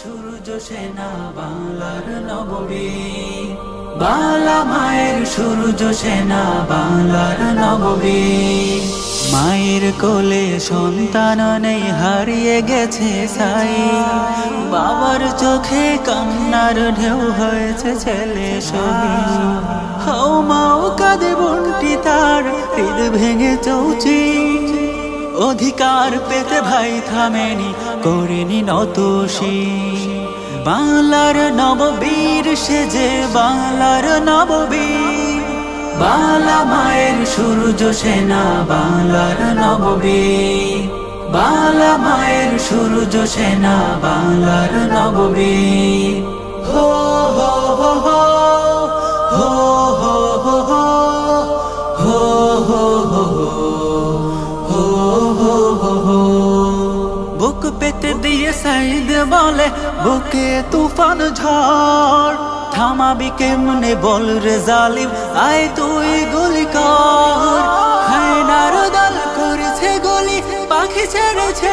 সূর্য সেনা বাংলার নববীর, বাংলা মায়ের সূর্য সেনা বাংলার নববীর। মায়ের কোলে সন্তান নেই, হারিয়ে গেছে সাই, বাবার চোখে কান্নার ঢেউ হয়েছে ছেলে শহীদ। হাও মাও কাঁদে বোনটি তার, হৃদ ভেঙে চৌচি, অধিকার পেতে ভাই থামেনি, করেনি নতশি। বাংলার নববীর সেজে বাংলার নববীর, বাংলা মায়ের সূর্য সেনা বাংলার নববীর, বাংলা মায়ের সূর্য সেনা বাংলার নববীর। হো হো হো হো হো হো হো হো হো হো হো। বুক পেতে দিয়ে সাইদ বলে, বুকে তুফান ঝড়, থামাবি কেমনে বল রে জালিম, আয় তুই গুলি কর। হায়নার দল করেছে গুলি, পাখি ছেড়েছে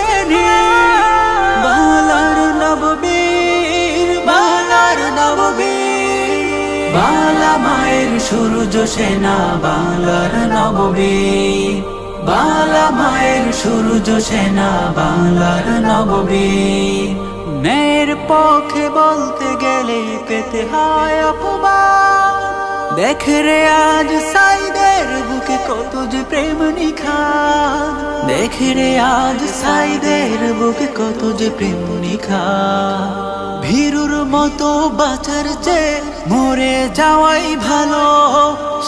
বাংলার নববীর, বাংলার নববীর। বাংলা মায়ের সূর্য সেনা বাংলার নববীর, বাংলা মায়ের সূর্য সেনা বাংলার নববীর। ন্যায়ের পক্ষে বলতে গেলে পেতে হয় অপমান, দেখ রে আজ সাইদের বুকে কত যে প্রেম নিখাদ, দেখ রে আজ সাইদের বুকে কত যে প্রেম নিখাদ। ভীরুর মতো বাঁচার চেয়ে মরে যাওয়াই ভালো,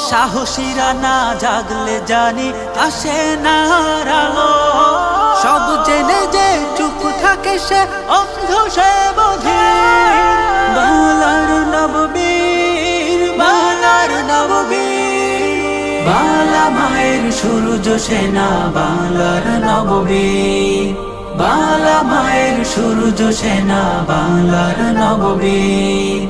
সাহসীরা না জাগলে জানি আসে না আলো। সব জেনে যে চুপ থাকে সে অন্ধ, সে বোঝে বাংলার নববীর, বাংলার নববীর। বাংলা মায়ের সূর্য সেনা বাংলার নববীর, বাংলা মায়ের সূর্য সেনা বাংলার নববীর।